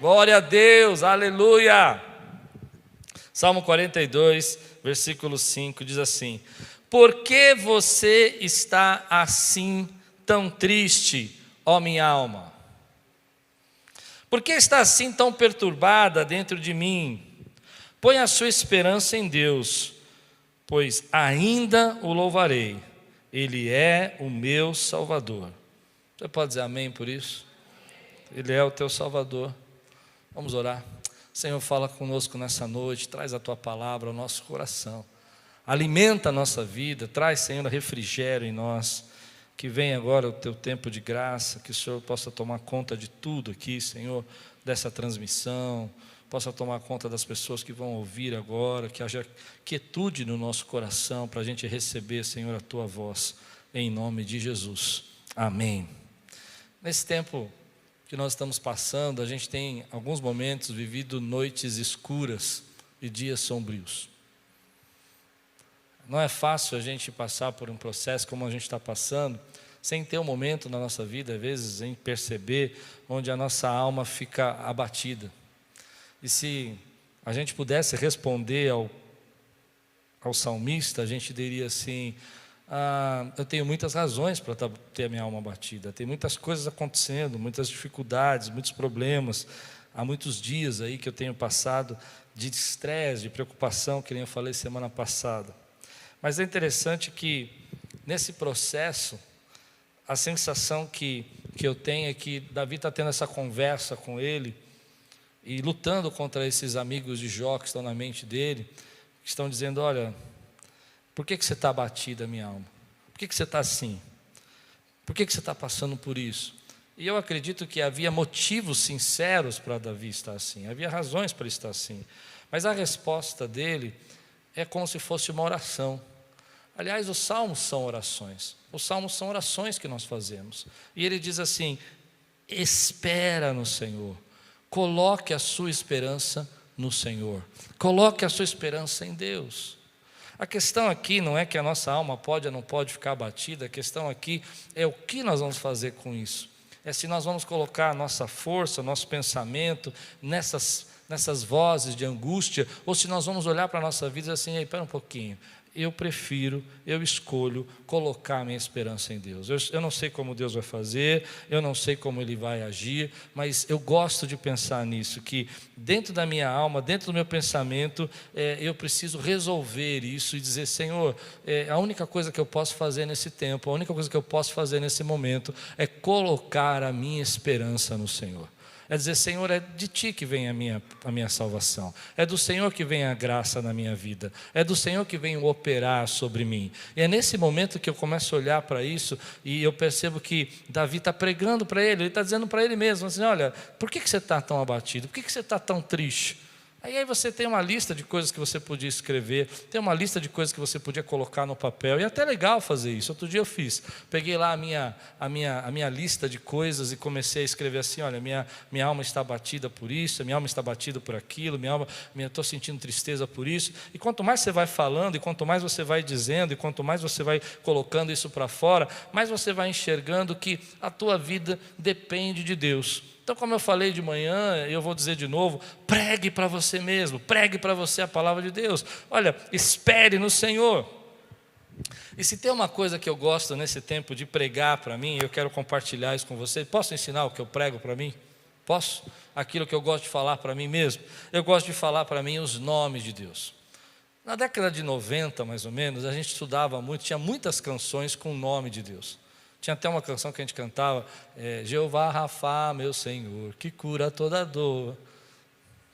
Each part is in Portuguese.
Glória a Deus, aleluia. Salmo 42, versículo 5 diz assim: por que você está assim tão triste, ó minha alma? Por que está assim tão perturbada dentro de mim? Põe a sua esperança em Deus, pois ainda o louvarei. Ele é o meu Salvador. Você pode dizer amém por isso? Ele é o teu Salvador. Vamos orar. Senhor, fala conosco nessa noite, traz a tua palavra ao nosso coração. Alimenta a nossa vida, traz, Senhor, refrigério em nós. Que venha agora o teu tempo de graça, que o Senhor possa tomar conta de tudo aqui, Senhor, dessa transmissão, possa tomar conta das pessoas que vão ouvir agora, que haja quietude no nosso coração para a gente receber, Senhor, a tua voz, em nome de Jesus. Amém. Nesse tempo que nós estamos passando, a gente tem alguns momentos vivido noites escuras e dias sombrios. Não é fácil a gente passar por um processo como a gente está passando, sem ter um momento na nossa vida, às vezes, em perceber onde a nossa alma fica abatida. E se a gente pudesse responder ao salmista, a gente diria assim: eu tenho muitas razões para ter a minha alma abatida, tem muitas coisas acontecendo, muitas dificuldades, muitos problemas. Há muitos dias aí que eu tenho passado de estresse, de preocupação, que nem eu falei semana passada. Mas é interessante que nesse processo, a sensação que eu tenho é que Davi está tendo essa conversa com ele e lutando contra esses amigos de Jó que estão na mente dele, que estão dizendo: olha, por que você está abatida, minha alma? Por que você está assim? Por que você está passando por isso? E eu acredito que havia motivos sinceros para Davi estar assim, havia razões para estar assim, mas a resposta dele é como se fosse uma oração. Aliás, os salmos são orações. Os salmos são orações que nós fazemos. E ele diz assim: espera no Senhor. Coloque a sua esperança no Senhor. Coloque a sua esperança em Deus. A questão aqui não é que a nossa alma pode ou não pode ficar abatida. A questão aqui é o que nós vamos fazer com isso. É se nós vamos colocar a nossa força, nosso pensamento nessas vozes de angústia, ou se nós vamos olhar para a nossa vida e dizer assim: espera um pouquinho, eu escolho colocar a minha esperança em Deus. Eu não sei como Deus vai fazer, eu não sei como Ele vai agir, mas eu gosto de pensar nisso, que dentro da minha alma, dentro do meu pensamento, eu preciso resolver isso e dizer: Senhor, a única coisa que eu posso fazer nesse tempo, a única coisa que eu posso fazer nesse momento é colocar a minha esperança no Senhor. É dizer: Senhor, é de Ti que vem a minha salvação, é do Senhor que vem a graça na minha vida, é do Senhor que vem operar sobre mim. E é nesse momento que eu começo a olhar para isso e eu percebo que Davi está pregando para ele está dizendo para ele mesmo assim: olha, por que você está tão abatido? Por que você está tão triste? Aí você tem uma lista de coisas que você podia escrever, tem uma lista de coisas que você podia colocar no papel, e é até legal fazer isso. Outro dia eu fiz, peguei lá a minha lista de coisas e comecei a escrever assim: olha, minha alma está abatida por isso, minha alma está abatida por aquilo, estou sentindo tristeza por isso. E quanto mais você vai falando, e quanto mais você vai dizendo, e quanto mais você vai colocando isso para fora, mais você vai enxergando que a tua vida depende de Deus. Então, como eu falei de manhã, eu vou dizer de novo: pregue para você mesmo, pregue para você a palavra de Deus. Olha, espere no Senhor. E se tem uma coisa que eu gosto nesse tempo de pregar para mim, eu quero compartilhar isso com você. Posso ensinar o que eu prego para mim? Posso? Aquilo que eu gosto de falar para mim mesmo? Eu gosto de falar para mim os nomes de Deus. Na década de 90, mais ou menos, a gente estudava muito, tinha muitas canções com o nome de Deus. Tinha até uma canção que a gente cantava: Jeová Rafá, meu Senhor, que cura toda dor.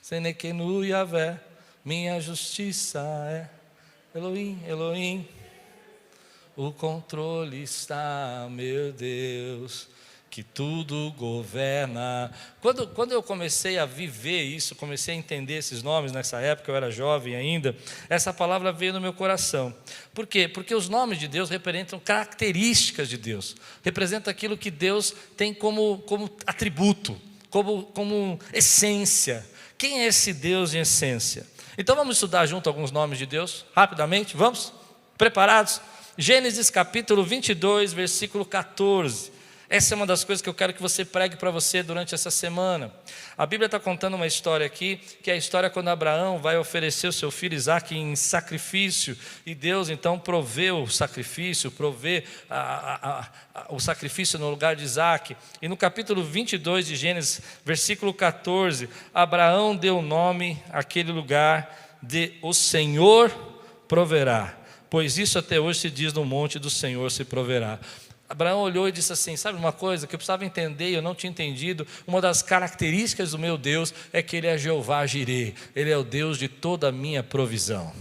Senekenu Yavé, minha justiça é. Elohim, Elohim, o controle está, meu Deus, que tudo governa. Quando eu comecei a viver isso, comecei a entender esses nomes, nessa época eu era jovem ainda, essa palavra veio no meu coração. Por quê? Porque os nomes de Deus representam características de Deus, representa aquilo que Deus tem como atributo, como essência. Quem é esse Deus em essência? Então vamos estudar junto alguns nomes de Deus, rapidamente, vamos? Preparados? Gênesis capítulo 22, versículo 14. Essa é uma das coisas que eu quero que você pregue para você durante essa semana. A Bíblia está contando uma história aqui, que é a história quando Abraão vai oferecer o seu filho Isaque em sacrifício, e Deus então provê o sacrifício, provê o sacrifício no lugar de Isaque. E no capítulo 22 de Gênesis, versículo 14, Abraão deu o nome àquele lugar de o Senhor proverá, pois isso até hoje se diz: no monte do Senhor se proverá. Abraão olhou e disse assim: sabe uma coisa que eu precisava entender e eu não tinha entendido? Uma das características do meu Deus é que Ele é Jeová Jireh, Ele é o Deus de toda a minha provisão.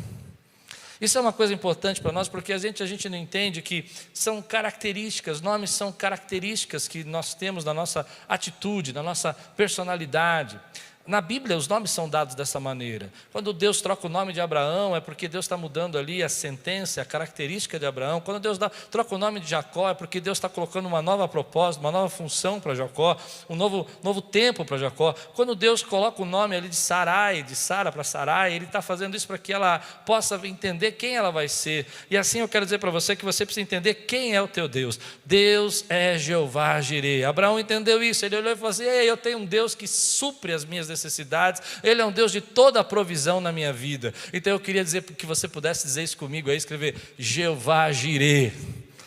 Isso é uma coisa importante para nós, porque a gente não entende que são características, nomes são características que nós temos na nossa atitude, na nossa personalidade. Na Bíblia os nomes são dados dessa maneira. Quando Deus troca o nome de Abraão, é porque Deus está mudando ali a sentença, a característica de Abraão. Quando Deus troca o nome de Jacó, é porque Deus está colocando uma nova proposta, uma nova função para Jacó, um novo tempo para Jacó. Quando Deus coloca o nome ali de Sarai, de Sara para Sarai, Ele está fazendo isso para que ela possa entender quem ela vai ser. E assim eu quero dizer para você que você precisa entender quem é o teu Deus. Deus é Jeová Jireh. Abraão entendeu isso, ele olhou e falou assim: ei, eu tenho um Deus que supre as minhas necessidades, Ele é um Deus de toda a provisão na minha vida. Então eu queria dizer que você pudesse dizer isso comigo aí, escrever Jeová Jireh.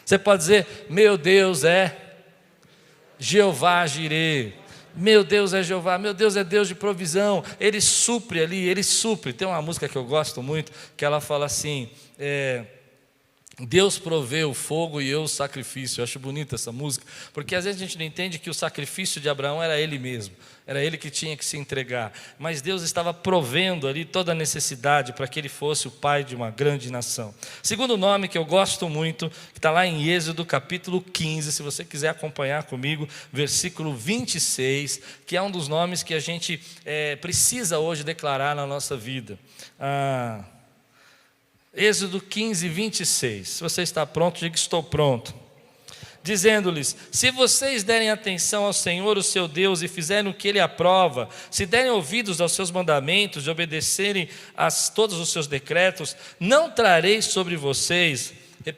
Você pode dizer: meu Deus é Jeová Jireh. Meu Deus é Jeová, meu Deus é Deus de provisão. Ele supre ali, Ele supre. Tem uma música que eu gosto muito, que ela fala assim: Deus provê o fogo e eu o sacrifício. Eu acho bonita essa música, porque às vezes a gente não entende que o sacrifício de Abraão era ele mesmo, era ele que tinha que se entregar, mas Deus estava provendo ali toda a necessidade para que ele fosse o pai de uma grande nação. Segundo nome que eu gosto muito, que está lá em Êxodo capítulo 15, se você quiser acompanhar comigo, versículo 26, que é um dos nomes que a gente precisa hoje declarar na nossa vida. Êxodo 15, 26. Se você está pronto, diga: estou pronto. Dizendo-lhes: se vocês derem atenção ao Senhor, o seu Deus, e fizerem o que Ele aprova, se derem ouvidos aos seus mandamentos, e obedecerem a todos os seus decretos, não trarei sobre vocês,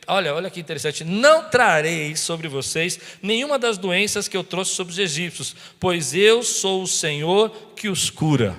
olha que interessante, não trarei sobre vocês nenhuma das doenças que eu trouxe sobre os egípcios, pois eu sou o Senhor que os cura.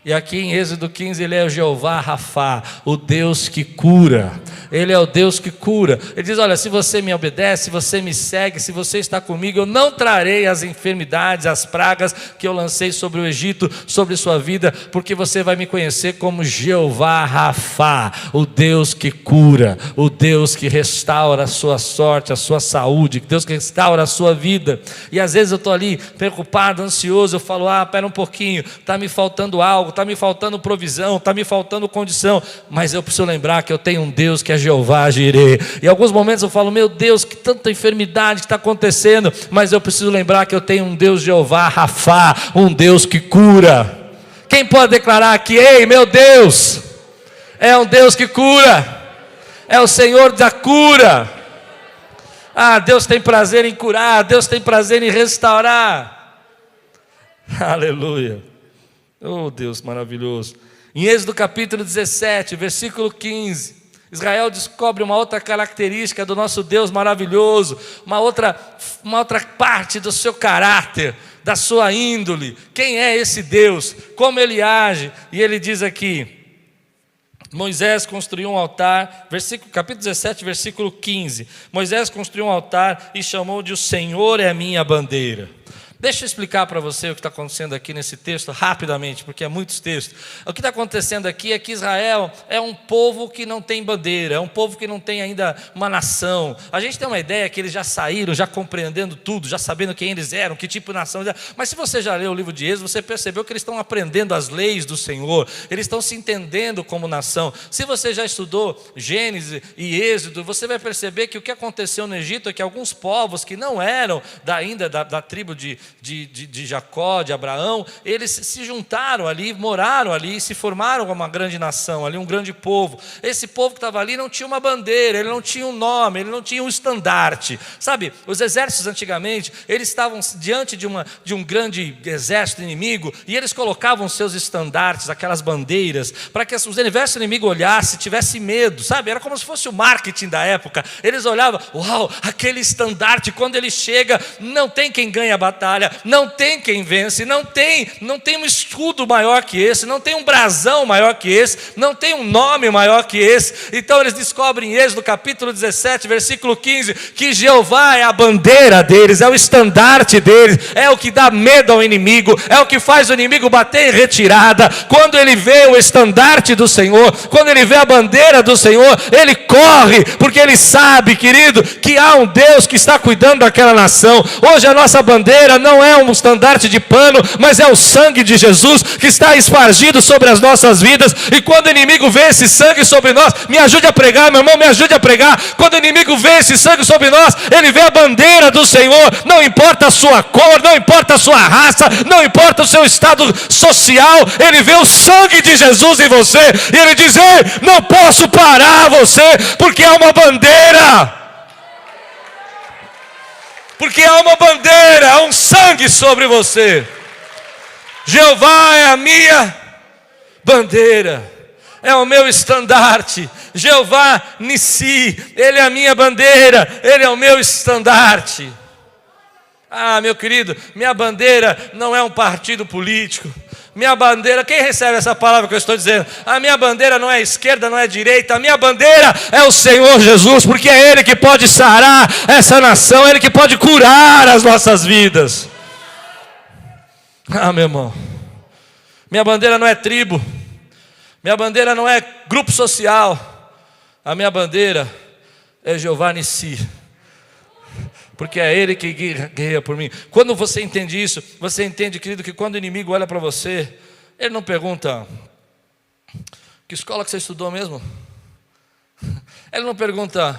E aqui em Êxodo 15 Ele é o Jeová Rafá, o Deus que cura. Ele é o Deus que cura. Ele diz: olha, se você me obedece, se você me segue, se você está comigo, eu não trarei as enfermidades, as pragas que eu lancei sobre o Egito, sobre sua vida, porque você vai me conhecer como Jeová Rafá, o Deus que cura, o Deus que restaura a sua sorte, a sua saúde, Deus que restaura a sua vida. E às vezes eu estou ali preocupado, ansioso, eu falo: espera um pouquinho, está me faltando algo, está me faltando provisão, está me faltando condição, mas eu preciso lembrar que eu tenho um Deus que é Jeová Jireh. Em alguns momentos eu falo: meu Deus, que tanta enfermidade que está acontecendo, mas eu preciso lembrar que eu tenho um Deus Jeová Rafá, um Deus que cura. Quem pode declarar aqui: ei, meu Deus é um Deus que cura, é o Senhor da cura. Deus tem prazer em curar, Deus tem prazer em restaurar. Aleluia. Oh, Deus maravilhoso. Em Êxodo capítulo 17, versículo 15, Israel descobre uma outra característica do nosso Deus maravilhoso, uma outra parte do seu caráter, da sua índole. Quem é esse Deus? Como Ele age? E Ele diz aqui: Moisés construiu um altar, capítulo 17, versículo 15. Moisés construiu um altar e chamou de: o Senhor é a minha bandeira. Deixa eu explicar para você o que está acontecendo aqui nesse texto rapidamente, porque é muitos textos. O que está acontecendo aqui é que Israel é um povo que não tem bandeira, é um povo que não tem ainda uma nação. A gente tem uma ideia que eles já saíram, já compreendendo tudo, já sabendo quem eles eram, que tipo de nação eles eram. Mas se você já leu o livro de Êxodo, você percebeu que eles estão aprendendo as leis do Senhor, eles estão se entendendo como nação. Se você já estudou Gênesis e Êxodo, você vai perceber que o que aconteceu no Egito é que alguns povos que não eram ainda da tribo de de Jacó, de Abraão, eles se juntaram ali, moraram ali, se formaram uma grande nação ali, um grande povo. Esse povo que estava ali não tinha uma bandeira, ele não tinha um nome, ele não tinha um estandarte. Sabe, os exércitos antigamente, eles estavam diante de um grande exército inimigo, e eles colocavam seus estandartes, aquelas bandeiras, para que os exércitos inimigos olhassem, tivessem medo, sabe? Era como se fosse o marketing da época. Eles olhavam, uau, aquele estandarte, quando ele chega, não tem quem ganhe a batalha, não tem quem vence, não tem um escudo maior que esse, não tem um brasão maior que esse, não tem um nome maior que esse. Então eles descobrem em Êxodo capítulo 17, versículo 15, que Jeová é a bandeira deles, é o estandarte deles, é o que dá medo ao inimigo, é o que faz o inimigo bater em retirada. Quando ele vê o estandarte do Senhor, quando ele vê a bandeira do Senhor, ele corre, porque ele sabe, querido, que há um Deus que está cuidando daquela nação. Hoje a nossa bandeira não é um estandarte de pano, mas é o sangue de Jesus que está espargido sobre as nossas vidas. E quando o inimigo vê esse sangue sobre nós, me ajude a pregar, meu irmão, me ajude a pregar. Quando o inimigo vê esse sangue sobre nós, ele vê a bandeira do Senhor. Não importa a sua cor, não importa a sua raça, não importa o seu estado social, ele vê o sangue de Jesus em você, e ele diz: ei, não posso parar você, porque há uma bandeira. Porque há uma bandeira, há um sangue sobre você. Jeová é a minha bandeira, é o meu estandarte. Jeová Nissi, Ele é a minha bandeira, Ele é o meu estandarte. Ah, meu querido, minha bandeira não é um partido político. Minha bandeira, quem recebe essa palavra que eu estou dizendo? A minha bandeira não é esquerda, não é direita. A minha bandeira é o Senhor Jesus, porque é Ele que pode sarar essa nação, Ele que pode curar as nossas vidas. Ah, meu irmão, minha bandeira não é tribo, minha bandeira não é grupo social. A minha bandeira é Jeová Nissi, porque é Ele que guerreia por mim. Quando você entende isso, você entende, querido, que quando o inimigo olha para você, ele não pergunta: que escola que você estudou mesmo? Ele não pergunta: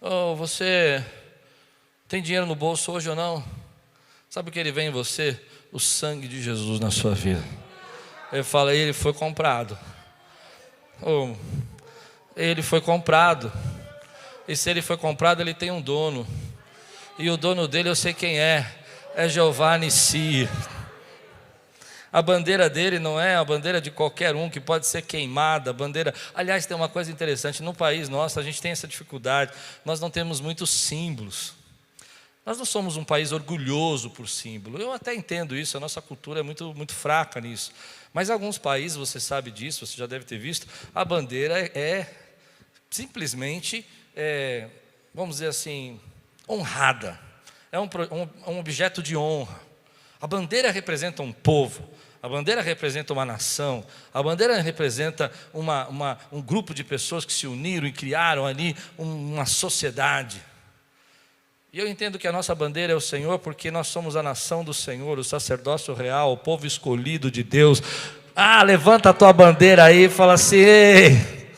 oh, você tem dinheiro no bolso hoje ou não? Sabe o que ele vê em você? O sangue de Jesus na sua vida. Ele fala: ele foi comprado. Oh, ele foi comprado. E se ele foi comprado, ele tem um dono. E o dono dele eu sei quem é Jeová Nissi. A bandeira dele não é a bandeira de qualquer um que pode ser queimada. A bandeira, aliás, tem uma coisa interessante, no país nosso a gente tem essa dificuldade, nós não temos muitos símbolos. Nós não somos um país orgulhoso por símbolo. Eu até entendo isso, a nossa cultura é muito fraca nisso. Mas em alguns países, você sabe disso, você já deve ter visto, a bandeira é simplesmente, vamos dizer assim, honrada. É um objeto de honra. A bandeira representa um povo. A bandeira representa uma nação. A bandeira representa um grupo de pessoas que se uniram e criaram ali uma sociedade. E eu entendo que a nossa bandeira é o Senhor, porque nós somos a nação do Senhor, o sacerdócio real, o povo escolhido de Deus. Ah, levanta a tua bandeira aí e fala assim: ei,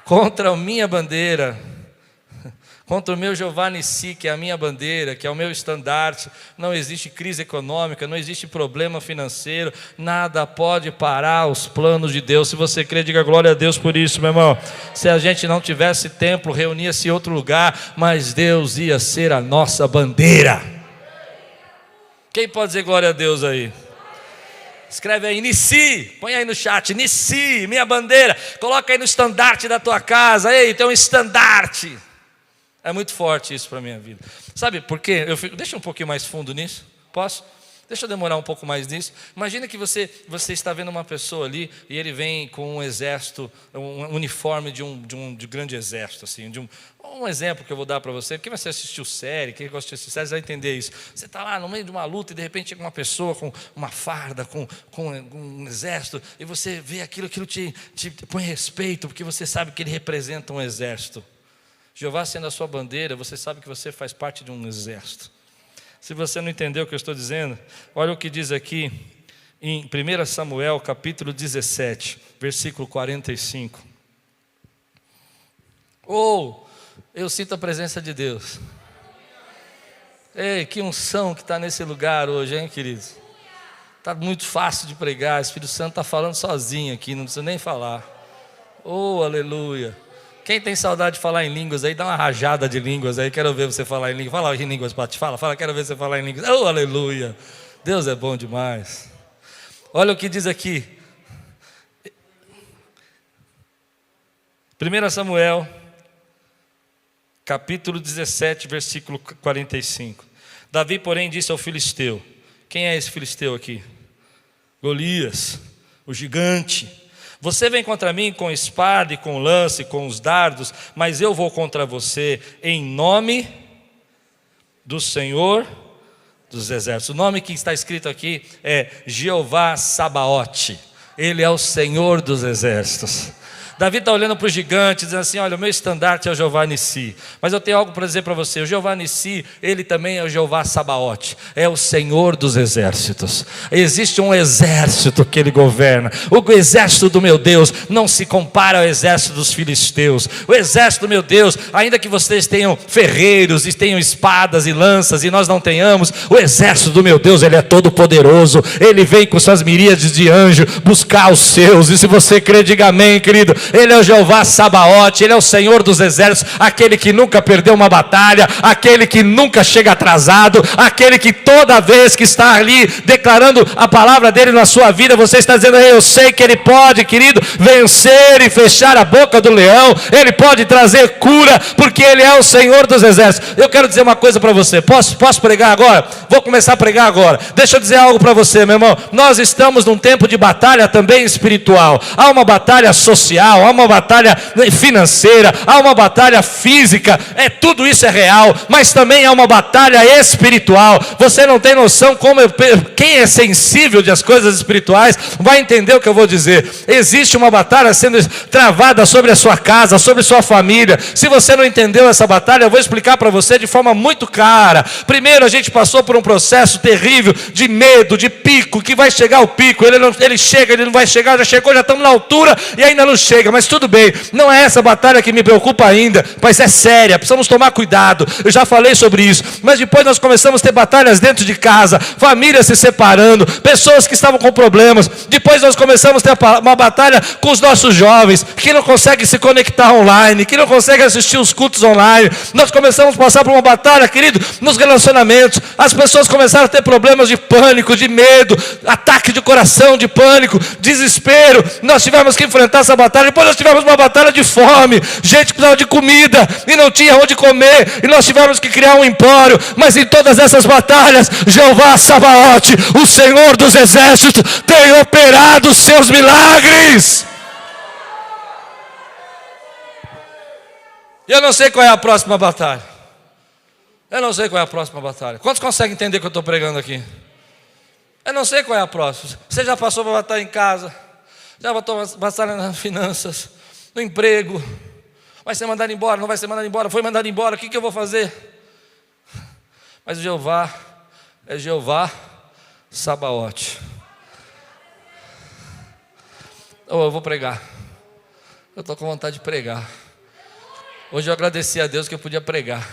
contra a minha bandeira, contra o meu Jeová Nissi, que é a minha bandeira, que é o meu estandarte, não existe crise econômica, não existe problema financeiro, nada pode parar os planos de Deus. Se você crê, diga glória a Deus por isso, meu irmão. Se a gente não tivesse templo, reunia-se em outro lugar, mas Deus ia ser a nossa bandeira. Quem pode dizer glória a Deus aí? Escreve aí, Nissi, põe aí no chat, Nissi, minha bandeira. Coloca aí no estandarte da tua casa. Ei, tem um estandarte. É muito forte isso para a minha vida. Sabe por quê? Deixa um pouquinho mais fundo nisso. Posso? Deixa eu demorar um pouco mais nisso. Imagina que você está vendo uma pessoa ali e ele vem com um exército, um uniforme de grande exército, assim, um exemplo que eu vou dar para você. Quem vai assistir série, quem gosta de assistir série vai entender isso. Você está lá no meio de uma luta e de repente chega uma pessoa com uma farda, com um exército, e você vê aquilo te põe respeito, porque você sabe que ele representa um exército. Jeová sendo a sua bandeira, você sabe que você faz parte de um exército. Se você não entendeu o que eu estou dizendo, olha o que diz aqui em 1 Samuel capítulo 17, versículo 45. Eu sinto a presença de Deus. Ei, que unção que está nesse lugar hoje, hein, queridos? Está muito fácil de pregar, o Espírito Santo está falando sozinho aqui, não precisa nem falar. Oh, aleluia. Quem tem saudade de falar em línguas aí, dá uma rajada de línguas aí, quero ver você falar em línguas. Fala em línguas, Pati, fala, quero ver você falar em línguas. Oh, aleluia. Deus é bom demais. Olha o que diz aqui. 1 Samuel, capítulo 17, versículo 45. Davi, porém, disse ao filisteu. Quem é esse filisteu aqui? Golias, o gigante. Você vem contra mim com espada e com lance, com os dardos, mas eu vou contra você em nome do Senhor dos Exércitos. O nome que está escrito aqui é Jeová Sabaote. Ele é o Senhor dos Exércitos. Davi está olhando para o gigante, dizendo assim: olha, o meu estandarte é o Jeová Nissi. Mas eu tenho algo para dizer para você. O Jeová Nissi, ele também é o Jeová Sabaote. É o Senhor dos exércitos. Existe um exército que ele governa. O exército do meu Deus não se compara ao exército dos filisteus. O exército do meu Deus, ainda que vocês tenham ferreiros e tenham espadas e lanças e nós não tenhamos, o exército do meu Deus, ele é todo poderoso. Ele vem com suas miríades de anjos buscar os seus. E se você crê, diga amém, querido. Ele é o Jeová Sabaote, ele é o Senhor dos exércitos, aquele que nunca perdeu uma batalha, aquele que nunca chega atrasado, aquele que toda vez que está ali declarando a palavra dele na sua vida, você está dizendo: eu sei que ele pode, querido, vencer e fechar a boca do leão, ele pode trazer cura, porque ele é o Senhor dos exércitos. Eu quero dizer uma coisa para você. Posso pregar agora? Vou começar a pregar agora. Deixa eu dizer algo para você, meu irmão. Nós estamos num tempo de batalha também espiritual. Há uma batalha social, há uma batalha financeira, há uma batalha física, tudo isso é real, mas também há uma batalha espiritual. Você não tem noção quem é sensível das coisas espirituais vai entender o que eu vou dizer. Existe uma batalha sendo travada sobre a sua casa, sobre sua família. Se você não entendeu essa batalha, eu vou explicar para você de forma muito clara. Primeiro, a gente passou por um processo terrível de medo, de pico, que vai chegar o pico, ele chega, ele não vai chegar, já chegou, já estamos na altura e ainda não chega. Mas tudo bem, não é essa batalha que me preocupa ainda, mas é séria, precisamos tomar cuidado. Eu já falei sobre isso, mas depois nós começamos a ter batalhas dentro de casa, famílias se separando, pessoas que estavam com problemas. Depois nós começamos a ter uma batalha com os nossos jovens, que não conseguem se conectar online, que não conseguem assistir os cultos online. Nós começamos a passar por uma batalha, querido, nos relacionamentos. As pessoas começaram a ter problemas de pânico, de medo, ataque de coração, de pânico, desespero. Nós tivemos que enfrentar essa batalha. Depois nós tivemos uma batalha de fome, gente que precisava de comida e não tinha onde comer, e nós tivemos que criar um empório. Mas em todas essas batalhas, Jeová Sabaote, o Senhor dos exércitos, tem operado os seus milagres. E eu não sei qual é a próxima batalha. Eu não sei qual é a próxima batalha. Quantos conseguem entender o que eu estou pregando aqui? Eu não sei qual é a próxima. Você já passou por batalha em casa, já passou batalha nas finanças, no emprego. Vai ser mandado embora, não vai ser mandado embora, foi mandado embora, o que eu vou fazer? Mas o Jeová é Jeová Sabaote. Eu vou pregar. Eu estou com vontade de pregar. Hoje eu agradeci a Deus que eu podia pregar.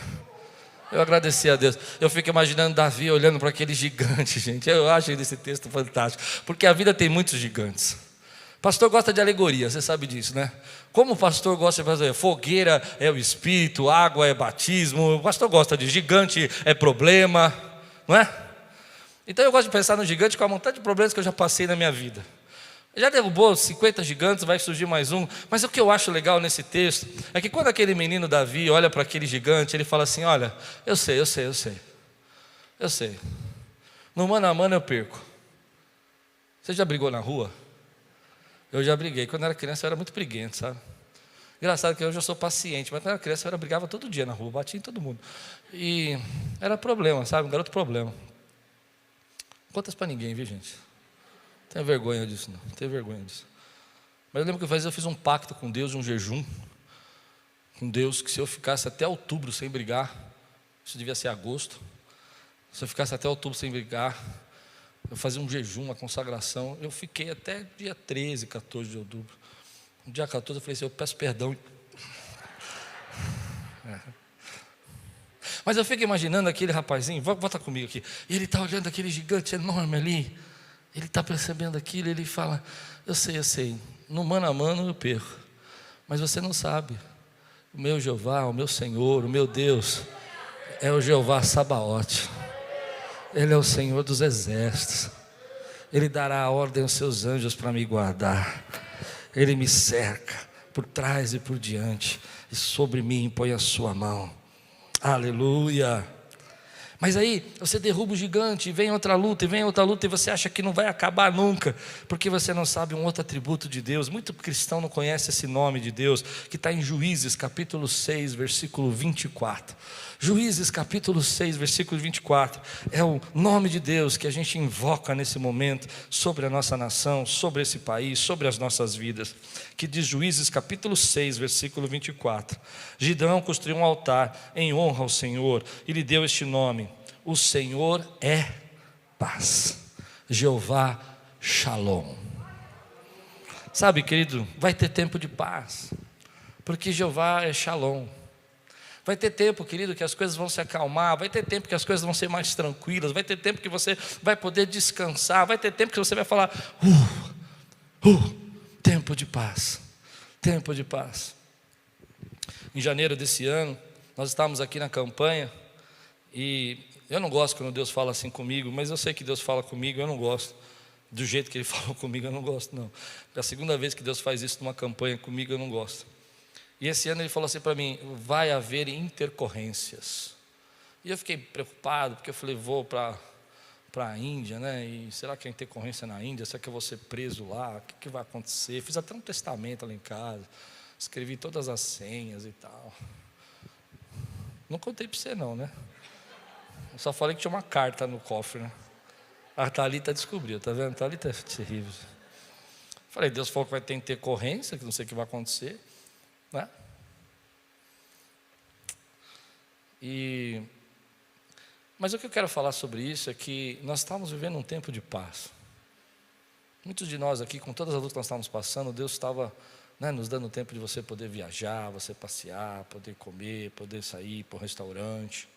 Eu agradeci a Deus. Eu fico imaginando Davi olhando para aquele gigante, gente. Eu acho esse texto fantástico, porque a vida tem muitos gigantes. Pastor gosta de alegoria, você sabe disso, né? Como o pastor gosta de fazer, fogueira é o espírito, água é batismo. O pastor gosta de gigante é problema, não é? Então eu gosto de pensar no gigante com a montanha de problemas que eu já passei na minha vida. Já derrubou 50 gigantes, vai surgir mais um. Mas o que eu acho legal nesse texto é que quando aquele menino Davi olha para aquele gigante, ele fala assim: olha, eu sei. No mano a mano eu perco. Você já brigou na rua? Eu já briguei. Quando eu era criança eu era muito briguento, sabe? Engraçado que hoje eu sou paciente, mas quando eu era criança eu brigava todo dia na rua, batia em todo mundo. E era problema, sabe? Um garoto problema. Não conta isso para ninguém, viu, gente? Não tenho vergonha disso, não. Não tenho vergonha disso. Mas eu lembro que eu fiz um pacto com Deus, um jejum com Deus, que se eu ficasse até outubro sem brigar, isso devia ser agosto, se eu ficasse até outubro sem brigar, eu fazia um jejum, uma consagração. Eu fiquei até dia 13, 14 de outubro. No dia 14 eu falei assim: eu peço perdão. Mas eu fico imaginando aquele rapazinho, volta comigo aqui, e ele está olhando aquele gigante enorme ali, ele está percebendo aquilo, ele fala, eu sei, no mano a mano eu perco, mas você não sabe, o meu Jeová, o meu Senhor, o meu Deus, é o Jeová Sabaote, Ele é o Senhor dos exércitos, Ele dará a ordem aos seus anjos para me guardar, Ele me cerca, por trás e por diante, e sobre mim põe a sua mão, aleluia. Mas aí você derruba o gigante, e vem outra luta, e você acha que não vai acabar nunca, porque você não sabe um outro atributo de Deus. Muito cristão não conhece esse nome de Deus, que está em Juízes capítulo 6, versículo 24. Juízes capítulo 6, versículo 24, é o nome de Deus que a gente invoca nesse momento, sobre a nossa nação, sobre esse país, sobre as nossas vidas, que diz Juízes capítulo 6, versículo 24, Gideão construiu um altar em honra ao Senhor, e lhe deu este nome, o Senhor é paz, Jeová Shalom. Sabe, querido, vai ter tempo de paz, porque Jeová é Shalom. Vai ter tempo, querido, que as coisas vão se acalmar, vai ter tempo que as coisas vão ser mais tranquilas, vai ter tempo que você vai poder descansar, vai ter tempo que você vai falar, tempo de paz, tempo de paz. Em janeiro desse ano, nós estávamos aqui na campanha, e eu não gosto quando Deus fala assim comigo, mas eu sei que Deus fala comigo, eu não gosto, do jeito que Ele falou comigo eu não gosto não, é a segunda vez que Deus faz isso numa campanha comigo, eu não gosto. E esse ano Ele falou assim para mim, vai haver intercorrências. E eu fiquei preocupado, porque eu falei, vou para a Índia, né? E será que é intercorrência na Índia? Será que eu vou ser preso lá? O que vai acontecer? Fiz até um testamento lá em casa, escrevi todas as senhas e tal. Não contei para você não, né? Eu só falei que tinha uma carta no cofre, né? A Thalita descobriu, tá vendo? A Thalita é terrível. Falei, Deus falou que vai ter intercorrência, que não sei o que vai acontecer, né? Mas o que eu quero falar sobre isso é que nós estamos vivendo um tempo de paz. Muitos de nós aqui, com todas as lutas que nós estávamos passando, Deus estava, né, nos dando tempo de você poder viajar, você passear, poder comer, poder sair para um restaurante,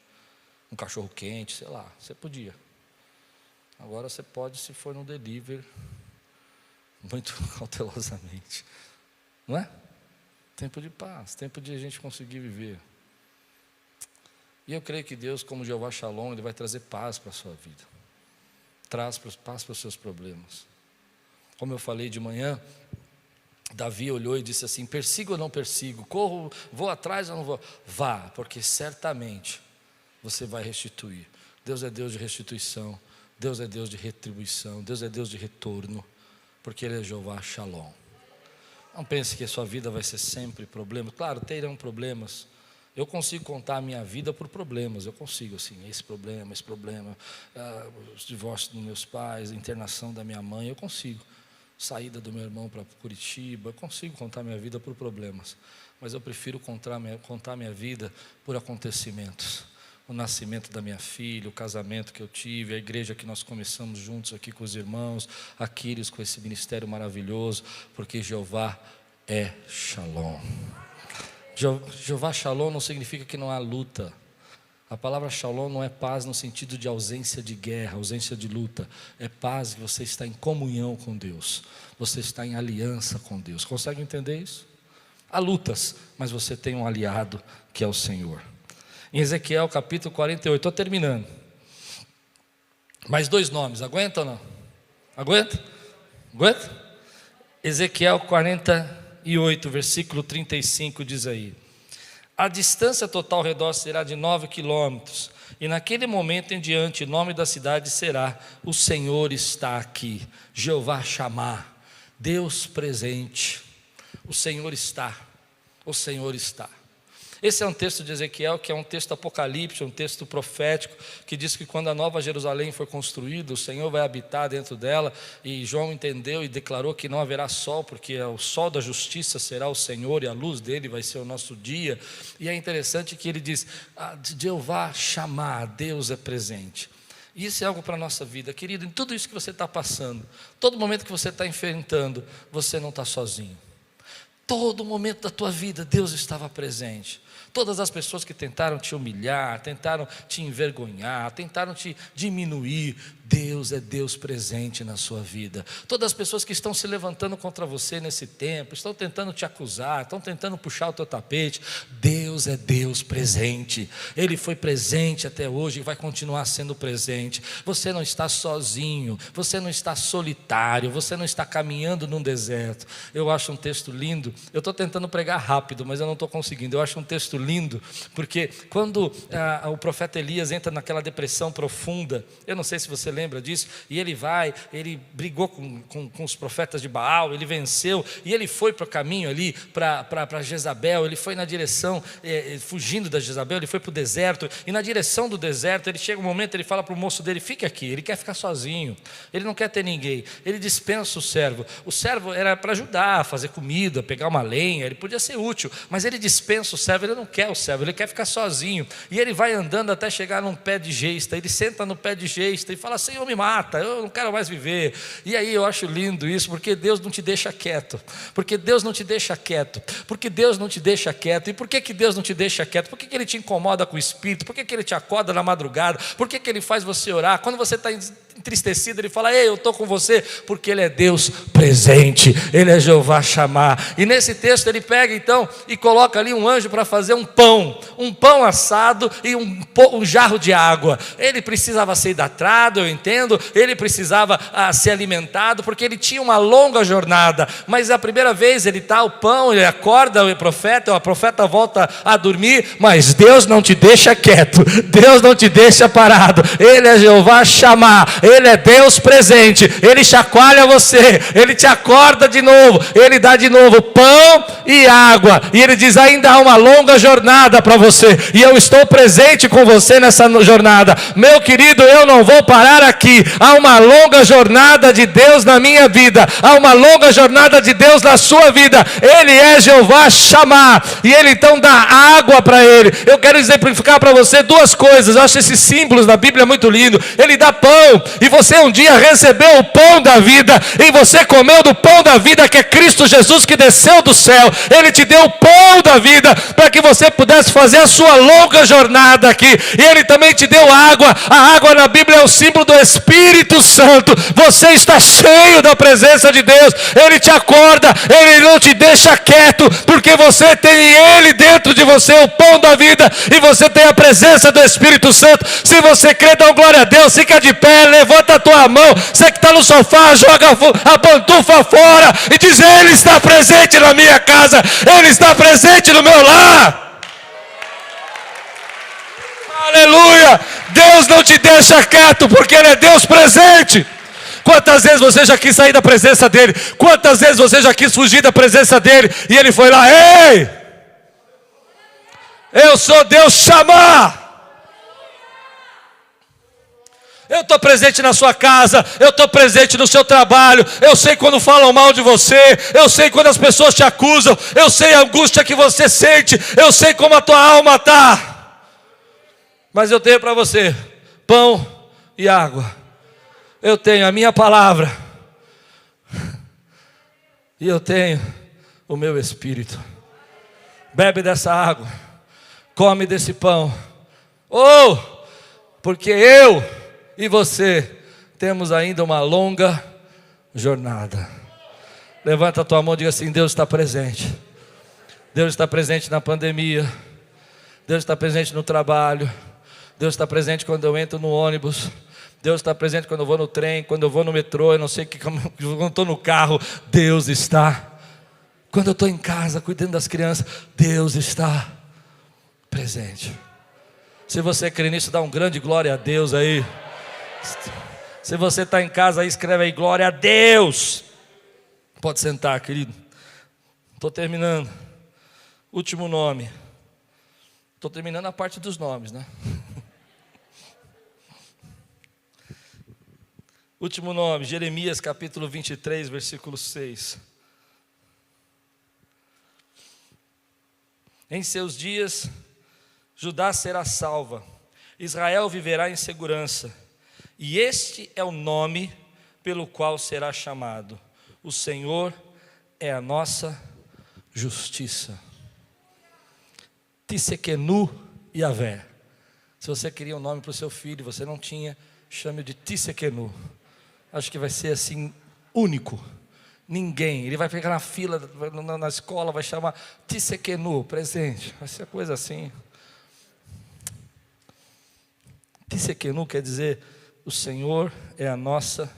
um cachorro quente, sei lá, você podia. Agora você pode, se for no delivery, muito cautelosamente, não é? Tempo de paz, tempo de a gente conseguir viver. E eu creio que Deus, como Jeová Shalom, Ele vai trazer paz para a sua vida. Traz paz para os seus problemas. Como eu falei de manhã, Davi olhou e disse assim, persigo ou não persigo? Corro, vou atrás ou não vou? Vá, porque certamente você vai restituir. Deus é Deus de restituição, Deus é Deus de retribuição, Deus é Deus de retorno, porque Ele é Jeová Shalom. Não pense que a sua vida vai ser sempre problema. Claro, terão problemas. Eu consigo contar a minha vida por problemas. Eu consigo, assim, esse problema, os divórcios dos meus pais, a internação da minha mãe, eu consigo. Saída do meu irmão para Curitiba, eu consigo contar minha vida por problemas. Mas eu prefiro contar minha vida por acontecimentos. O nascimento da minha filha, o casamento que eu tive, a igreja que nós começamos juntos aqui com os irmãos, Aquiles com esse ministério maravilhoso, porque Jeová é Shalom. Jeová Shalom não significa que não há luta. A palavra Shalom não é paz no sentido de ausência de guerra, ausência de luta. É paz que você está em comunhão com Deus, você está em aliança com Deus. Consegue entender isso? Há lutas, mas você tem um aliado que é o Senhor. Em Ezequiel capítulo 48, estou terminando. Mais 2 nomes, aguenta ou não? Aguenta? Aguenta? Ezequiel 48, versículo 35 diz aí: a distância total ao redor será de 9 quilômetros, e naquele momento em diante o nome da cidade será: o Senhor está aqui. Jeová Shammah, Deus presente. O Senhor está, o Senhor está. Esse é um texto de Ezequiel, que é um texto apocalíptico, um texto profético, que diz que quando a nova Jerusalém for construída, o Senhor vai habitar dentro dela, e João entendeu e declarou que não haverá sol, porque o sol da justiça será o Senhor, e a luz dele vai ser o nosso dia. E é interessante que ele diz, Jeová Shammah, Deus é presente. E isso é algo para a nossa vida, querido, em tudo isso que você está passando, todo momento que você está enfrentando, você não está sozinho. Todo momento da tua vida, Deus estava presente. Todas as pessoas que tentaram te humilhar, tentaram te envergonhar, tentaram te diminuir, Deus é Deus presente na sua vida. Todas as pessoas que estão se levantando contra você nesse tempo, estão tentando te acusar, estão tentando puxar o teu tapete, Deus é Deus presente. Ele foi presente até hoje e vai continuar sendo presente. Você não está sozinho, você não está solitário, você não está caminhando num deserto. Eu acho um texto lindo. Eu estou tentando pregar rápido, mas eu não estou conseguindo. Eu acho um texto lindo, porque quando o profeta Elias entra naquela depressão profunda, eu não sei se você lembra disso, e ele brigou com os profetas de Baal, ele venceu, e ele foi para o caminho ali, para Jezabel, ele foi na direção, fugindo da Jezabel, ele foi para o deserto, e na direção do deserto, ele chega um momento, ele fala para o moço dele, fique aqui, ele quer ficar sozinho, ele não quer ter ninguém, ele dispensa o servo era para ajudar, a fazer comida, pegar uma lenha, ele podia ser útil, mas ele dispensa o servo, ele não quer o servo, ele quer ficar sozinho, e ele vai andando até chegar num pé de gesta, ele senta no pé de gesta e fala, Senhor, me mata, eu não quero mais viver. E aí eu acho lindo isso, porque Deus não te deixa quieto, porque Deus não te deixa quieto, porque Deus não te deixa quieto. E por que Deus não te deixa quieto? Por que Ele te incomoda com o espírito? Por que Ele te acorda na madrugada? Por que Ele faz você orar? Quando você está entristecido, Ele fala, ei, eu estou com você, porque Ele é Deus presente, Ele é Jeová Shammah. E nesse texto ele pega então e coloca ali um anjo para fazer um pão assado e um jarro de água. Ele precisava ser idratado, eu entendo, ele precisava ser alimentado, porque ele tinha uma longa jornada, mas a primeira vez ele dá o pão, ele acorda a profeta volta a dormir, mas Deus não te deixa quieto, Deus não te deixa parado, Ele é Jeová Shammah, Ele é Deus presente, Ele chacoalha você, Ele te acorda de novo, Ele dá de novo pão e água, e Ele diz, ainda há uma longa jornada para você, e eu estou presente com você nessa jornada, meu querido, eu não vou parar aqui, há uma longa jornada de Deus na minha vida, há uma longa jornada de Deus na sua vida, Ele é Jeová Shammah, e Ele então dá água para ele. Eu quero exemplificar para você duas coisas, eu acho esses símbolos da Bíblia muito lindo. Ele dá pão, e você um dia recebeu o pão da vida, e você comeu do pão da vida que é Cristo Jesus, que desceu do céu. Ele te deu o pão da vida, para que você pudesse fazer a sua longa jornada aqui, e Ele também te deu água. A água na Bíblia é o símbolo do Espírito Santo. Você está cheio da presença de Deus, Ele te acorda, Ele não te deixa quieto, porque você tem Ele dentro de você, o pão da vida, e você tem a presença do Espírito Santo. Se você crê, dá glória a Deus, fica de pé, levanta a tua mão, você que está no sofá, joga a pantufa fora, e diz, Ele está presente na minha casa, Ele está presente no meu lar. Aleluia, Deus não te deixa quieto, porque Ele é Deus presente. Quantas vezes você já quis sair da presença dEle? Quantas vezes você já quis fugir da presença dEle? E Ele foi lá, ei, eu sou Deus Shammah. Eu estou presente na sua casa, eu estou presente no seu trabalho, eu sei quando falam mal de você, eu sei quando as pessoas te acusam, eu sei a angústia que você sente, eu sei como a tua alma está. Mas eu tenho para você pão e água, eu tenho a minha palavra, e eu tenho o meu Espírito. Bebe dessa água, come desse pão, porque eu e você temos ainda uma longa jornada. Levanta a tua mão e diga assim, Deus está presente. Deus está presente na pandemia, Deus está presente no trabalho, Deus está presente quando eu entro no ônibus, Deus está presente quando eu vou no trem, quando eu vou no metrô, eu não sei quando eu estou no carro, Deus está. Quando eu estou em casa cuidando das crianças, Deus está presente. Se você crê nisso, dá um grande glória a Deus aí. Se você está em casa aí, escreve aí, glória a Deus. Pode sentar, querido. Estou terminando. Último nome. Estou terminando a parte dos nomes, né? Último nome, Jeremias capítulo 23, versículo 6. Em seus dias, Judá será salva, Israel viverá em segurança, e este é o nome pelo qual será chamado: o Senhor é a nossa justiça. Tsequenu Yavé. Se você queria um nome para o seu filho, você não tinha, chame-o de Tsequenu. Acho que vai ser assim, único. Ninguém, ele vai pegar na fila, na escola, vai chamar Tsequenu, presente. Vai ser coisa assim. Tsequenu quer dizer, o Senhor é a nossa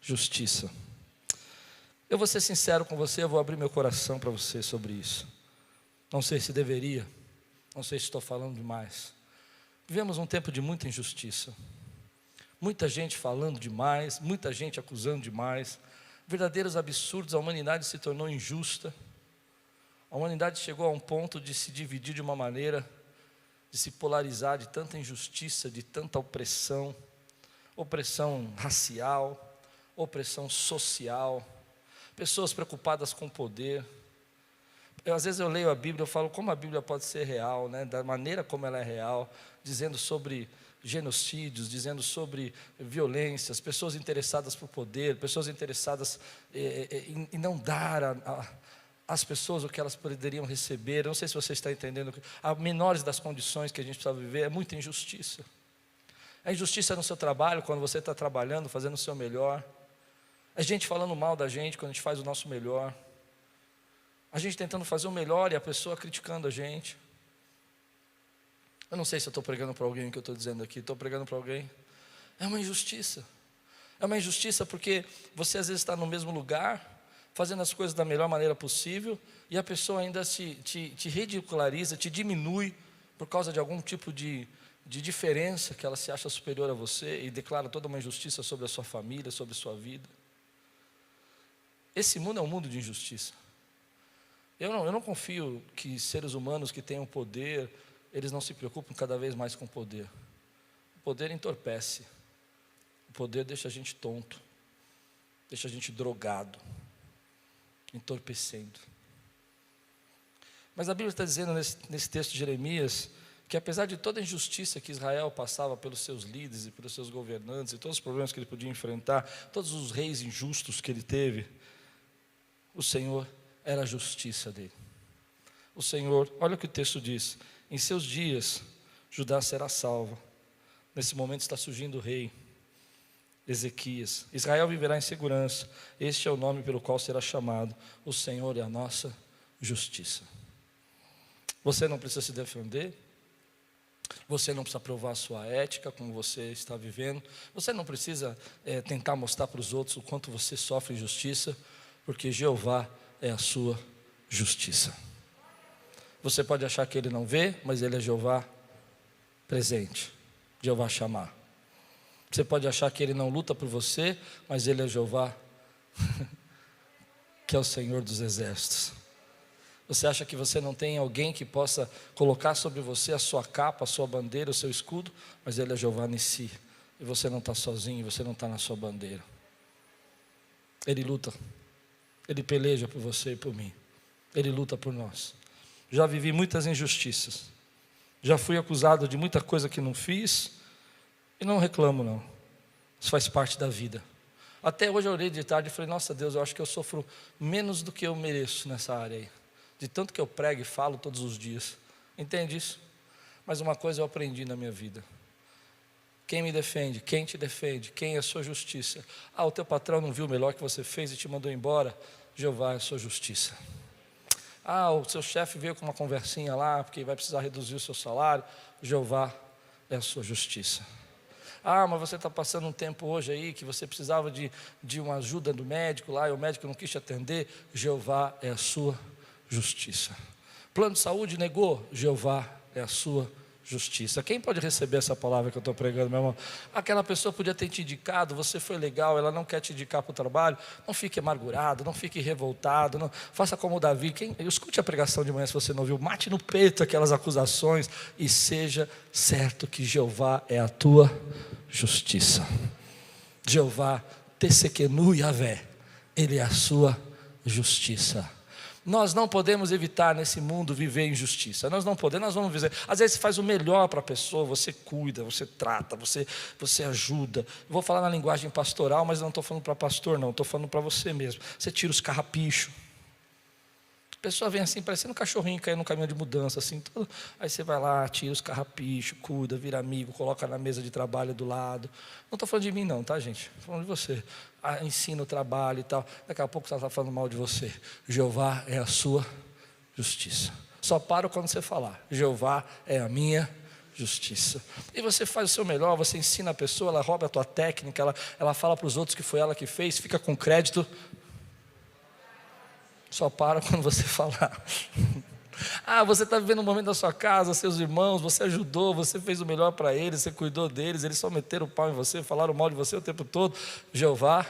justiça. Eu vou ser sincero com você, eu vou abrir meu coração para você sobre isso. Não sei se deveria, não sei se estou falando demais. Vivemos um tempo de muita injustiça. Muita gente falando demais, muita gente acusando demais. Verdadeiros absurdos, a humanidade se tornou injusta. A humanidade chegou a um ponto de se dividir de uma maneira, de se polarizar, de tanta injustiça, de tanta opressão. Opressão racial, opressão social. Pessoas preocupadas com o poder. Às vezes eu leio a Bíblia, eu falo como a Bíblia pode ser real, né? Da maneira como ela é real, dizendo sobre genocídios, dizendo sobre violências, pessoas interessadas por poder, pessoas interessadas em não dar às pessoas o que elas poderiam receber. Eu não sei se você está entendendo, a menores das condições que a gente precisa viver, é muita injustiça. A injustiça no seu trabalho, quando você está trabalhando, fazendo o seu melhor. A gente falando mal da gente quando a gente faz o nosso melhor. A gente tentando fazer o melhor e a pessoa criticando a gente. Eu não sei se eu estou pregando para alguém o que eu estou dizendo aqui. Estou pregando para alguém? É uma injustiça. É uma injustiça porque você às vezes está no mesmo lugar, fazendo as coisas da melhor maneira possível, e a pessoa ainda te ridiculariza, te diminui por causa de algum tipo de diferença que ela se acha superior a você e declara toda uma injustiça sobre a sua família, sobre a sua vida. Esse mundo é um mundo de injustiça. Eu não confio que seres humanos que tenham poder, eles não se preocupam cada vez mais com o poder. O poder entorpece. O poder deixa a gente tonto, deixa a gente drogado, entorpecendo. Mas a Bíblia está dizendo nesse texto de Jeremias, que apesar de toda a injustiça que Israel passava pelos seus líderes e pelos seus governantes, e todos os problemas que ele podia enfrentar, todos os reis injustos que ele teve, o Senhor era a justiça dele. O Senhor, olha o que o texto diz: em seus dias Judá será salva. Nesse momento está surgindo o rei Ezequias. Israel viverá em segurança. Este é o nome pelo qual será chamado: o Senhor é a nossa justiça. Você não precisa se defender. Você não precisa provar a sua ética, como você está vivendo. Você não precisa tentar mostrar para os outros o quanto você sofre injustiça, porque Jeová é a sua justiça. Você pode achar que Ele não vê, mas Ele é Jeová presente, Jeová chamar. Você pode achar que Ele não luta por você, mas Ele é Jeová, que é o Senhor dos exércitos. Você acha que você não tem alguém que possa colocar sobre você a sua capa, a sua bandeira, o seu escudo, mas Ele é Jeová Nissi, e você não está sozinho, você não está na sua bandeira. Ele luta, Ele peleja por você e por mim, Ele luta por nós. Já vivi muitas injustiças, já fui acusado de muita coisa que não fiz, e não reclamo não, isso faz parte da vida. Até hoje eu orei de tarde e falei: nossa Deus, eu acho que eu sofro menos do que eu mereço nessa área aí, de tanto que eu prego e falo todos os dias. Entende isso? Mas uma coisa eu aprendi na minha vida: quem me defende, quem te defende, quem é a sua justiça. O teu patrão não viu o melhor que você fez e te mandou embora, Jeová é a sua justiça. O seu chefe veio com uma conversinha lá, porque vai precisar reduzir o seu salário, Jeová é a sua justiça. Mas você está passando um tempo hoje aí, que você precisava de uma ajuda do médico lá, e o médico não quis te atender, Jeová é a sua justiça. Plano de saúde negou, Jeová é a sua justiça. Quem pode receber essa palavra que eu estou pregando, meu irmão? Aquela pessoa podia ter te indicado, você foi legal, ela não quer te indicar para o trabalho. Não fique amargurado, não fique revoltado, não, faça como Davi. Escute a pregação de manhã se você não ouviu, mate no peito aquelas acusações e seja certo que Jeová é a tua justiça. Jeová, Tsequenu Yavé, Ele é a sua justiça. Nós não podemos evitar nesse mundo viver injustiça. Nós não podemos, nós vamos viver. Às vezes você faz o melhor para a pessoa, você cuida, você trata, você ajuda. Eu vou falar na linguagem pastoral, mas não estou falando para pastor não, estou falando para você mesmo. Você tira os carrapichos. pessoa vem assim, parecendo um cachorrinho caindo num caminhão de mudança, assim, todo. Aí você vai lá, tira os carrapichos, cuida, vira amigo, coloca na mesa de trabalho do lado. Não estou falando de mim não, tá, gente? Estou falando de você. Ensina o trabalho e tal. Daqui a pouco você está falando mal de você. Jeová é a sua justiça. Só paro quando você falar. Jeová é a minha justiça. E você faz o seu melhor, você ensina a pessoa, ela rouba a tua técnica, ela fala para os outros que foi ela que fez, fica com crédito. Só para quando você falar. Você está vivendo um momento da sua casa, seus irmãos, você ajudou, você fez o melhor para eles, você cuidou deles, eles só meteram o pau em você, falaram mal de você o tempo todo. Jeová.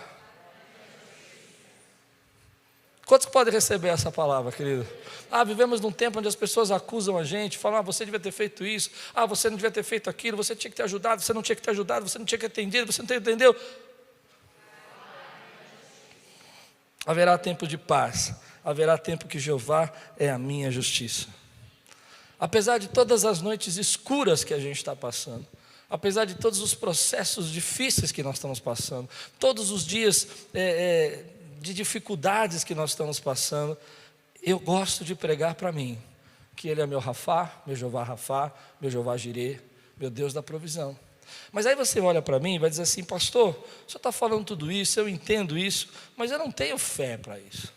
Quantos podem receber essa palavra, querido? Vivemos num tempo onde as pessoas acusam a gente, falam, você devia ter feito isso, você não devia ter feito aquilo, você tinha que ter ajudado, você não tinha que ter ajudado, você não tinha que ter atendido, você não entendeu. Haverá tempo de paz, haverá tempo que Jeová é a minha justiça. Apesar de todas as noites escuras que a gente está passando, apesar de todos os processos difíceis que nós estamos passando, todos os dias de dificuldades que nós estamos passando, eu gosto de pregar para mim, que Ele é meu Rafá, meu Jeová Jirê, meu Deus da provisão. Mas aí você olha para mim e vai dizer assim, pastor, o senhor está falando tudo isso, eu entendo isso, mas eu não tenho fé para isso.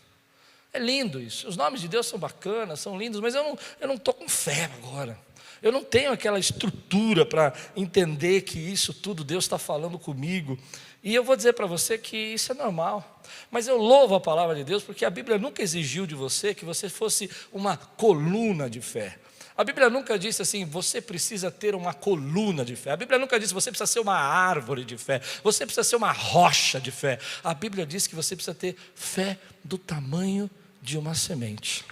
É lindo isso, os nomes de Deus são bacanas, são lindos, mas eu não estou com fé agora. Eu não tenho aquela estrutura para entender que isso tudo Deus está falando comigo. E eu vou dizer para você que isso é normal. Mas eu louvo a palavra de Deus, porque a Bíblia nunca exigiu de você que você fosse uma coluna de fé. A Bíblia nunca disse assim, você precisa ter uma coluna de fé. A Bíblia nunca disse, você precisa ser uma árvore de fé. Você precisa ser uma rocha de fé. A Bíblia diz que você precisa ter fé do tamanho de uma semente.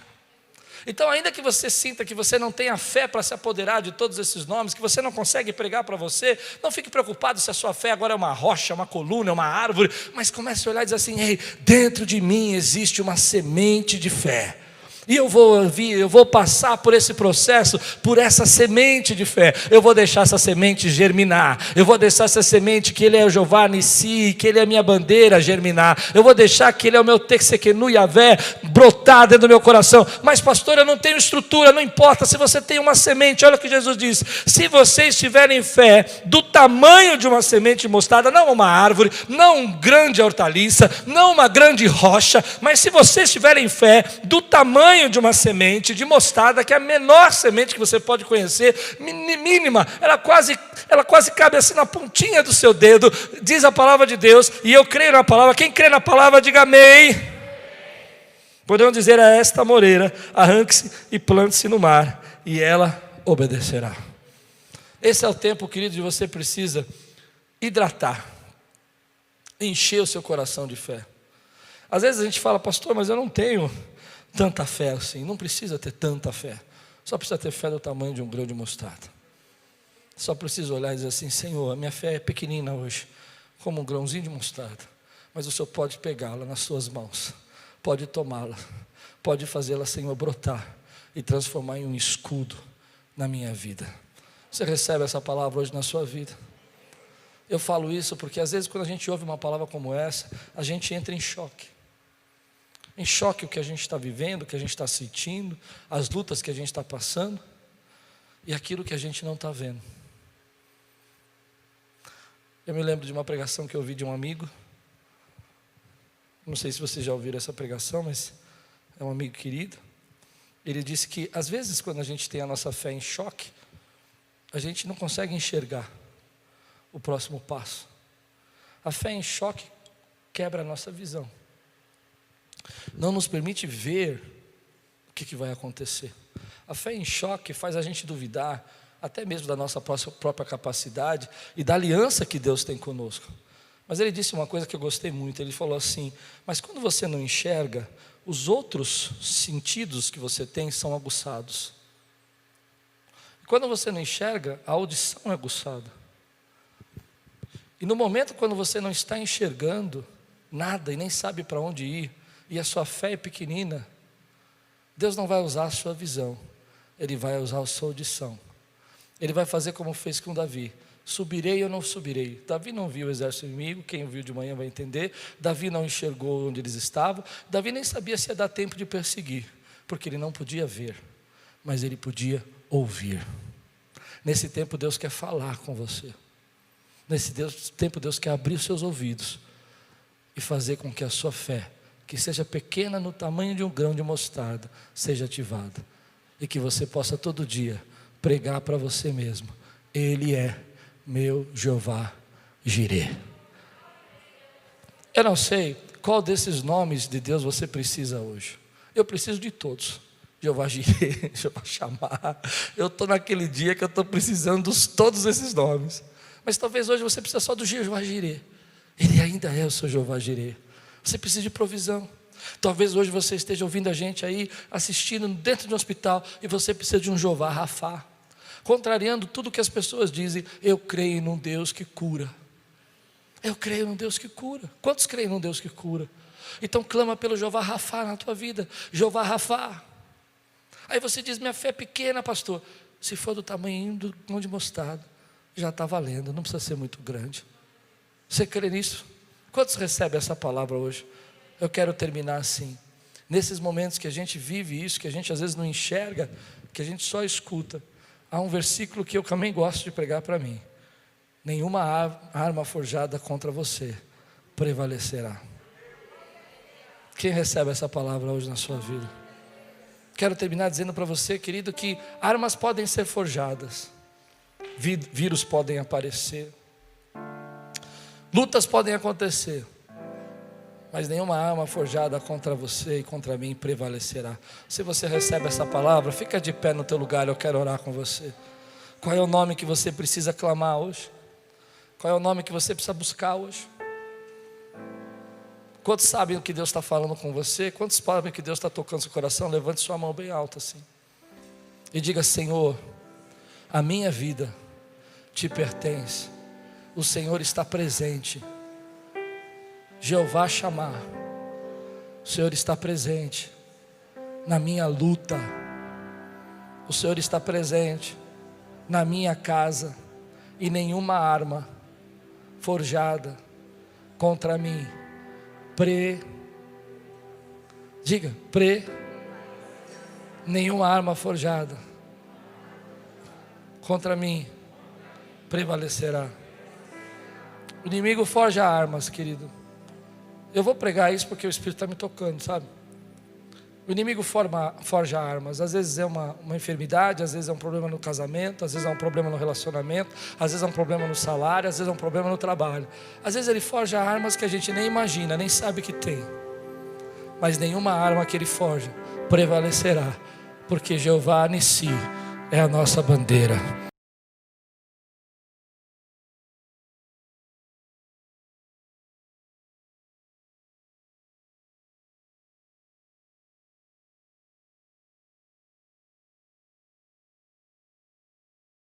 Então, ainda que você sinta que você não tenha fé para se apoderar de todos esses nomes, que você não consegue pregar para você, não fique preocupado se a sua fé agora é uma rocha, uma coluna, uma árvore, mas comece a olhar e dizer assim, ei, dentro de mim existe uma semente de fé. E eu vou passar por esse processo, por essa semente de fé. Eu vou deixar essa semente germinar. Eu vou deixar essa semente que Ele é o Jeová Nissi, que Ele é a minha bandeira germinar. Eu vou deixar que Ele é o meu Texequenu Yavé brotar dentro do meu coração. Mas pastor, eu não tenho estrutura, não importa se você tem uma semente. Olha o que Jesus diz, se vocês tiverem fé do tamanho de uma semente de mostarda, não uma árvore, não uma grande hortaliça, não uma grande rocha, mas se vocês tiverem fé do tamanho de uma semente de mostarda, que é a menor semente que você pode conhecer, mínima, ela quase cabe assim na pontinha do seu dedo, diz a palavra de Deus, e eu creio na palavra. Quem crê na palavra, diga amém. Podemos dizer a esta moreira, arranque-se e plante-se no mar, e ela obedecerá. Esse é o tempo, querido, de você precisa hidratar, encher o seu coração de fé. Às vezes a gente fala, pastor, mas eu não tenho tanta fé assim. Não precisa ter tanta fé, só precisa ter fé do tamanho de um grão de mostarda. Só precisa olhar e dizer assim, Senhor, a minha fé é pequenina hoje, como um grãozinho de mostarda, mas o Senhor pode pegá-la nas suas mãos, pode tomá-la, pode fazê-la, Senhor, brotar e transformar em um escudo na minha vida. Você recebe essa palavra hoje na sua vida? Eu falo isso porque às vezes quando a gente ouve uma palavra como essa, a gente entra em choque o que a gente está vivendo, o que a gente está sentindo, as lutas que a gente está passando e aquilo que a gente não está vendo. Eu me lembro de uma pregação que eu ouvi de um amigo, não sei se vocês já ouviram essa pregação, mas é um amigo querido. Ele disse que às vezes quando a gente tem a nossa fé em choque, a gente não consegue enxergar o próximo passo. A fé em choque quebra a nossa visão, não nos permite ver o que vai acontecer. A fé em choque faz a gente duvidar até mesmo da nossa própria capacidade e da aliança que Deus tem conosco. Mas ele disse uma coisa que eu gostei muito. Ele falou assim, mas quando você não enxerga, os outros sentidos que você tem são aguçados. Quando você não enxerga, a audição é aguçada. E no momento quando você não está enxergando nada e nem sabe para onde ir, e a sua fé é pequenina, Deus não vai usar a sua visão, Ele vai usar a sua audição. Ele vai fazer como fez com Davi, subirei ou não subirei. Davi não viu o exército inimigo, quem viu de manhã vai entender. Davi não enxergou onde eles estavam, Davi nem sabia se ia dar tempo de perseguir, porque ele não podia ver, mas ele podia ouvir. Nesse tempo Deus quer falar com você. Nesse tempo Deus quer abrir os seus ouvidos e fazer com que a sua fé, que seja pequena no tamanho de um grão de mostarda, seja ativada. E que você possa todo dia pregar para você mesmo: Ele é meu Jeová Jireh. Eu não sei qual desses nomes de Deus você precisa hoje. Eu preciso de todos. Jeová Jireh, Jeová Shammah. Eu estou naquele dia que eu estou precisando de todos esses nomes. Mas talvez hoje você precise só do Jeová Jireh. Ele ainda é o seu Jeová Jireh. Você precisa de provisão. Talvez hoje você esteja ouvindo a gente aí, assistindo dentro de um hospital, e você precisa de um Jeová Rafá. Contrariando tudo que as pessoas dizem: eu creio num Deus que cura. Eu creio num Deus que cura. Quantos creem num Deus que cura? Então clama pelo Jeová Rafá na tua vida. Jeová Rafá. Aí você diz: minha fé é pequena, pastor. Se for do tamanho do grão de mostarda, já está valendo, não precisa ser muito grande. Você crê nisso? Quantos recebem essa palavra hoje? Eu quero terminar assim. Nesses momentos que a gente vive isso, que a gente às vezes não enxerga, que a gente só escuta, há um versículo que eu também gosto de pregar para mim: nenhuma arma forjada contra você prevalecerá. Quem recebe essa palavra hoje na sua vida? Quero terminar dizendo para você, querido, que armas podem ser forjadas, vírus podem aparecer, lutas podem acontecer, mas nenhuma arma forjada contra você e contra mim prevalecerá. Se você recebe essa palavra, fica de pé no teu lugar, eu quero orar com você. Qual é o nome que você precisa clamar hoje? Qual é o nome que você precisa buscar hoje? Quantos sabem o que Deus está falando com você? Quantos sabem que Deus está tocando seu coração? Levante sua mão bem alta assim e diga: Senhor, a minha vida te pertence. O Senhor está presente. Jeová Shammah, o Senhor está presente na minha luta. O Senhor está presente na minha casa, e nenhuma arma forjada contra mim nenhuma arma forjada contra mim prevalecerá. O inimigo forja armas, querido. Eu vou pregar isso porque o Espírito está me tocando, sabe? O inimigo forja armas. Às vezes é uma enfermidade, às vezes é um problema no casamento, às vezes é um problema no relacionamento, às vezes é um problema no salário, às vezes é um problema no trabalho. Às vezes ele forja armas que a gente nem imagina, nem sabe que tem. Mas nenhuma arma que ele forja prevalecerá, porque Jeová Nissi é a nossa bandeira.